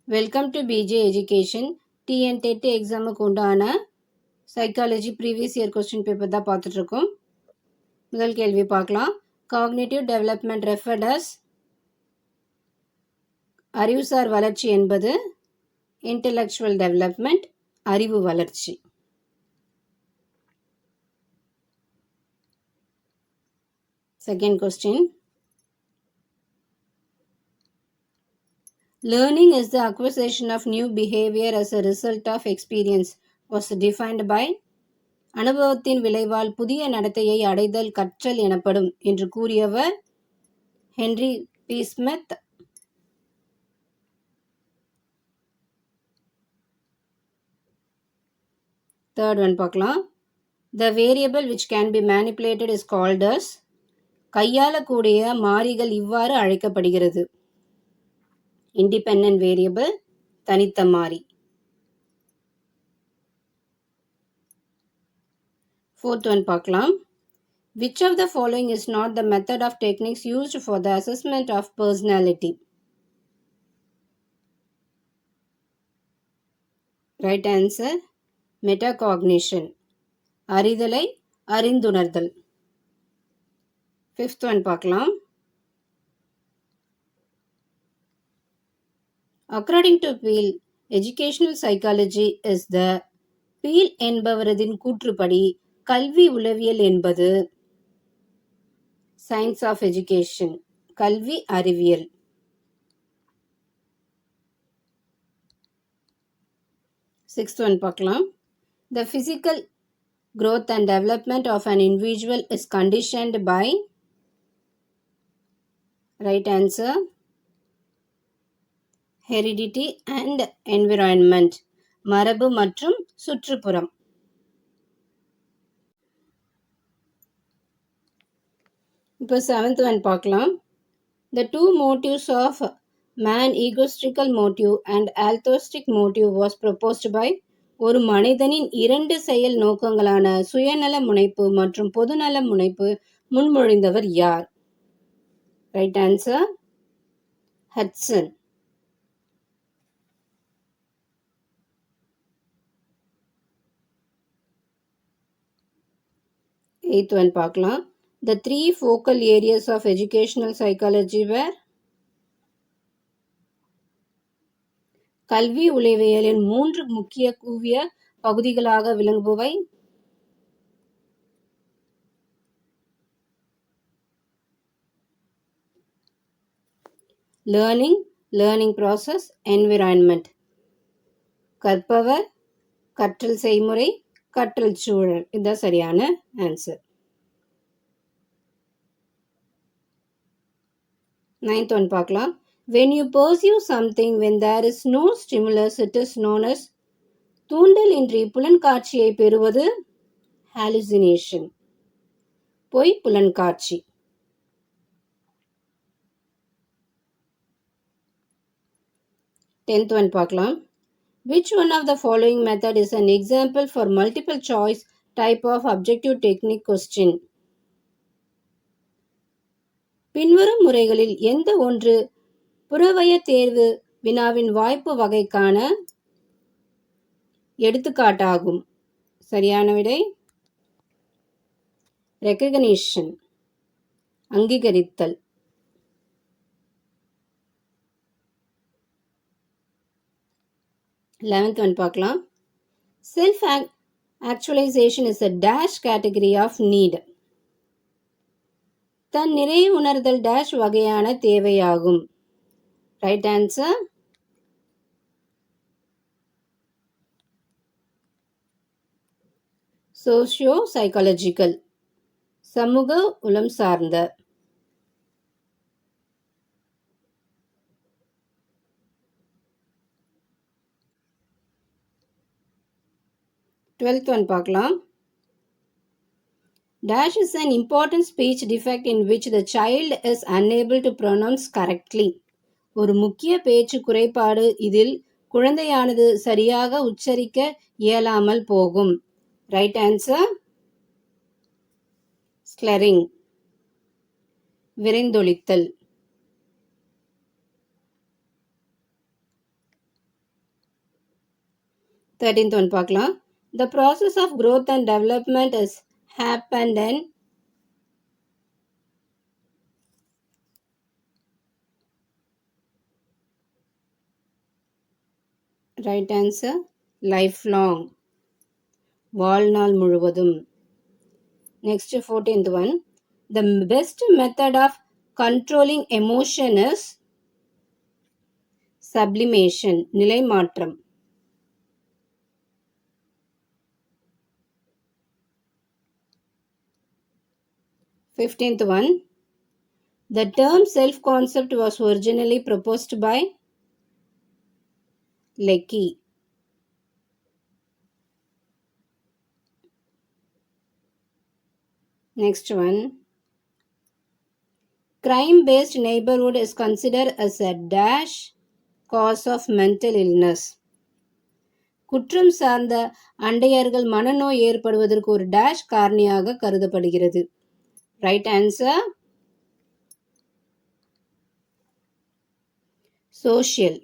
Welcome to BJ education. TN TET எக்ஸாமுக்கு உண்டான psychology previous year question paper தான் பார்த்துட்ருக்கோம். முதல் கேள்வி பார்க்கலாம். காக்னிட்டிவ் டெவலப்மெண்ட் ரெஃபர்ட் அஸ் அறிவுசார் வளர்ச்சி என்பது இன்டெலெக்சுவல் டெவலப்மெண்ட், அறிவு வளர்ச்சி. Second question. Learning is the acquisition of new behavior as a result of experience was defined by அனுபவத்தின் விளைவால் புதிய நடத்தையை அடைதல் கற்றல் எனப்படும் என்று கூறியவர் Henry B. Smith. Third one பார்க்கலாம். The variable which can be manipulated is called as கையாளக்கூடிய மாறிகள் இவ்வாறு அழைக்கப்படுகிறது. இண்டிபெண்டன்ட் வேரியபிள், தனித்த மாறி. ஃபோர்த் ஒன் பார்க்கலாம். Which of the following is not the method of techniques used for the assessment of personality? Right answer, metacognition. அறிதலை அறிந்துணர்தல். Fifth one பார்க்கலாம். According to Peel, educational psychology is the Peel என்பவரதின் கூற்றுப்படி கல்வி உளவியல் என்பது science of education, கல்வி அறிவியல். சிக்ஸ்த் ஒன் பார்க்கலாம். The physical growth and development of an individual is conditioned by. Right answer, heredity and environment, மரபு மற்றும் சுற்றுப்புறம். இப்போ செவன்த் ஒன் பார்க்கலாம். The two motives of man, egoistical motive and altruistic motive, was proposed by. ஒரு மனிதனின் இரண்டு செயல் நோக்கங்களான சுயநல முனைப்பு மற்றும் பொதுநல முனைப்பு முன்மொழிந்தவர் யார்? Right answer, Hudson. Eighth one பார்க்கலாம். The three focal areas of educational psychology were. கல்வி உளவியலின் மூன்று முக்கிய குவிய பகுதிகளாக விளங்குபவை. Learning, learning process, environment. கற்பவர், கற்றல் செய்முறை, கற்றல் சூழல். இதுதான் சரியான ஆன்சர். நைன்த் ஒன் பார்க்கலாம். When you perceive something when there is no stimulus, it is known as. தூண்டல் இன்றி புலன்காட்சியை பெறுவது hallucination, பொய் புலன்காட்சி. டென்த் ஒன் பார்க்கலாம். Which one of the following method is an example for multiple choice type of objective technique question? பின்வரும் முறைகளில் எந்த ஒன்று புறவய தேர்வு வினாவின் வாய்ப்பு வகைக்கான எடுத்துக்காட்டாகும்? சரியான விடை ரெகக்னிஷன், அங்கீகரித்தல். லெவன்த் ஒன் பார்க்கலாம். Self actualisation is a dash category of need. தன் நிறைய உணர்தல் டேஷ் வகையான தேவையாகும். ரைட் ஆன்சர், சோசியோ சைக்காலஜிக்கல், சமூக உளம் சார்ந்த. டுவெல்த் ஒன் பார்க்கலாம். Dash is an important speech defect in which the child is unable to pronounce correctly. ஒரு முக்கிய பேச்சு குறைபாடு இதில் குழந்தையானது சரியாக உச்சரிக்க இயலாமல் போகும். ரைட் ஆன்சர், ஸ்லரிங், விரைந்தொலித்தல். 13th one பார்க்கலாம். The process of growth and development is happened in right answer lifelong வாழ்நாள் முழுவதும். Next 14th one. The best method of controlling emotion is sublimation நிலைமாற்றம். 15th one. The term self-concept was originally proposed by Lecky. Next one. Crime-based neighborhood is considered as a dash cause of mental illness. குற்றம் சார்ந்த அண்டையர்கள் மனநோய் ஏற்படுவதற்கு ஒரு dash காரணியாக கருதப்படுகிறது. Right answer social.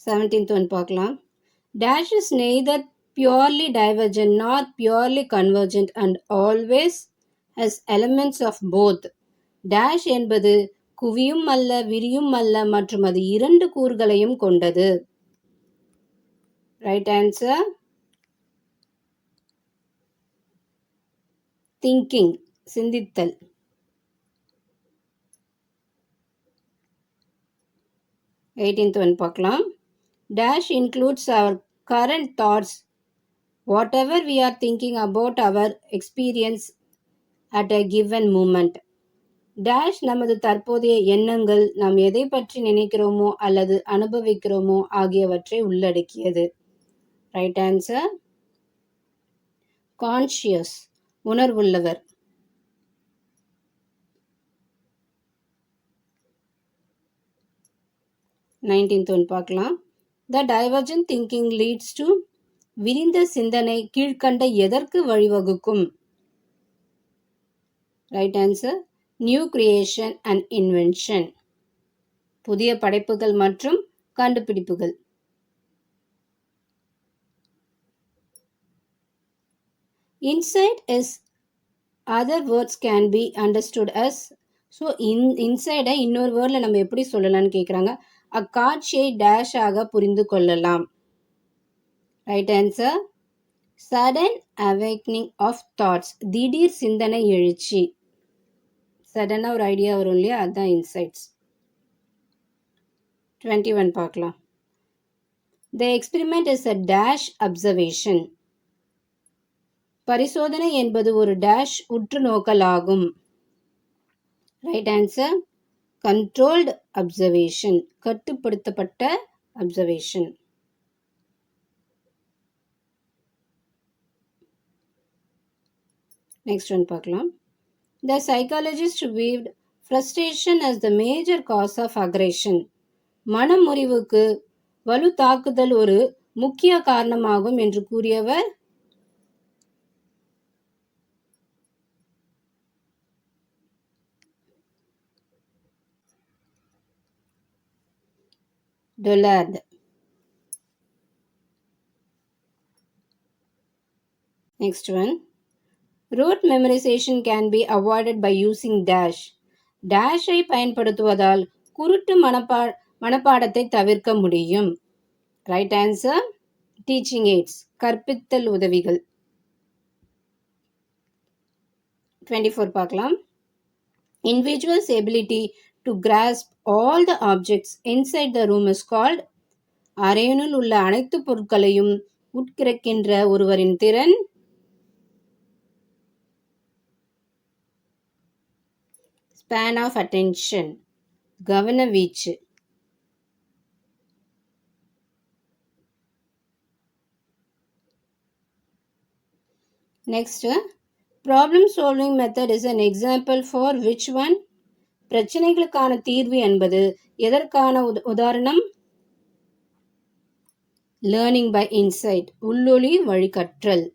17th one பார்க்கலாம். Dash is neither purely divergent nor purely convergent and always has elements of both. Dash என்பது குவியும் அல்ல விரியும் அல்ல மற்றும் அது இரண்டு கூறுகளையும் கொண்டது. ரைட் ஆன்சர் திங்கிங் சிந்தித்தல். 18th one பார்க்கலாம். Dash includes our current thoughts, whatever we are thinking about our experience at a given moment. Dash நமது தற்போதைய எண்ணங்கள், நாம் எதை பற்றி நினைக்கிறோமோ அல்லது அனுபவிக்கிறோமோ ஆகியவற்றை உள்ளடக்கியது. ரைட் ஆன்சர் கான்ஷியஸ் உணர்வுள்ளவர். 19th one பார்க்கலாம். The divergent thinking leads to விரிந்த சிந்தனை கீழ்கண்ட எதற்கு வழிவகுக்கும்? Right answer new creation and invention புதிய படைப்புகள் மற்றும் கண்டுபிடிப்புகள். Insight is other words can be understood as. So இன்சைடை இன்னொரு வேர்டில் நம்ம எப்படி சொல்லலாம்னு கேட்குறாங்க. அக்காட்சியை டேஷ் ஆக புரிந்து கொள்ளலாம். Right answer sudden awakening of thoughts திடீர் சிந்தனை எழுச்சி. சடனாக ஒரு ஐடியா வரும் இல்லையா, அதுதான் இன்சைட்ஸ். 21 பார்க்கலாம். The experiment is a dash observation. பரிசோதனை என்பது ஒரு டேஷ் உற்று நோக்கலாகும். ரைட் ஆன்சர் கண்ட்ரோல்டு அப்சர்வேஷன் கட்டுப்படுத்தப்பட்ட அப்சர்வேஷன். நெக்ஸ்ட் ஒன் பார்க்கலாம். The psychologist viewed frustration as the major cause of aggression. மனமுறிவுக்கு வலு தாக்குதல் ஒரு முக்கிய காரணமாகும் என்று கூறியவர் டொலார்ட். Next one. Rote memorization can be avoided by using dash. டேஷை பயன்படுத்துவதால் குருட்டு மனப்பாடத்தை தவிர்க்க முடியும். ரைட் ஆன்சர் டீச்சிங் எய்ட்ஸ் கற்பித்தல் உதவிகள். 24 பார்க்கலாம். Individual's ability to grasp all the objects inside the room is called. அறையினுள் உள்ள அனைத்து பொருட்களையும் உட்கிரக்கின்ற ஒருவரின் திறன் ஸ்பேன் ஆஃப் அட்டென்ஷன் கவன வீச்சு. Next problem solving method is an example for which one? பிரச்சனைகளுக்கான தீர்வு என்பது எதற்கான உதாரணம்? லேர்னிங் பை இன்சைட் உள்ளொளி வழிகற்றல்.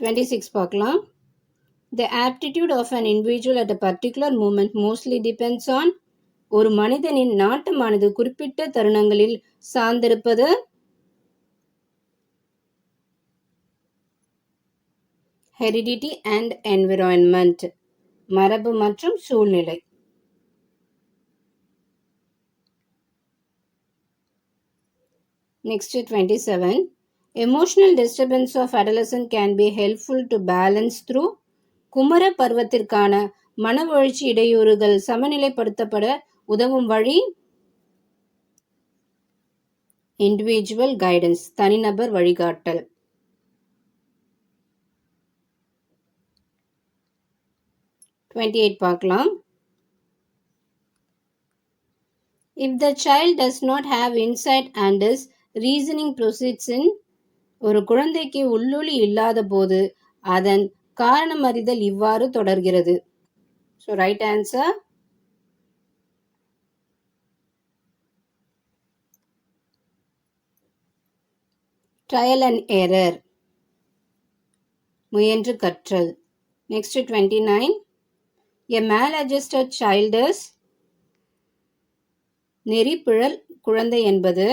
26 பார்க்கலாம். The aptitude of an individual at a particular moment mostly depends on ஒரு மனிதனின் நாட்டமானது குறிப்பிட்ட தருணங்களில் சார்ந்திருப்பது heredity and environment, மரபு மற்றும் சூழ்நிலை. Next 27. Emotional disturbance of adolescent can be helpful to balance through குமர பருவத்திற்கான மனவழுச்சி இடையூறுகள் சமநிலைப்படுத்தப்பட உதவும் வழி இண்டிவிஜுவல் கைடன்ஸ், தனிநபர் வழிகாட்டல். 28 பார்க்கலாம். If the child does not have insight and his reasoning proceeds in ஒரு குழந்தைக்கு உள்ளொளி இல்லாத போது அதன் காரணமறிதல் இவ்வாறு தொடர்கிறது. So right answer trial and error, முயன்று கற்றல். Next 29. A maladjusted child is நெறிப்பிழல் குழந்தை என்பது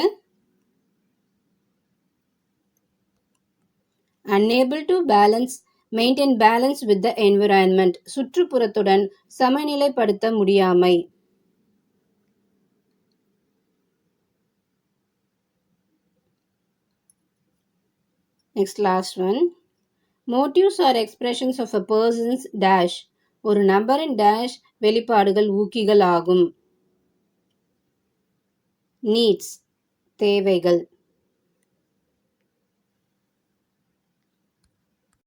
unable to maintain balance with the environment, சுற்றுப்புறத்துடன் சமநிலைப்படுத்த முடியாமை. Next last one. Motives are expressions of a person's dash, ஒரு நபரின் dash வெளிப்பாடுகள் ஊக்கிகள் ஆகும். Needs, தேவைகள்.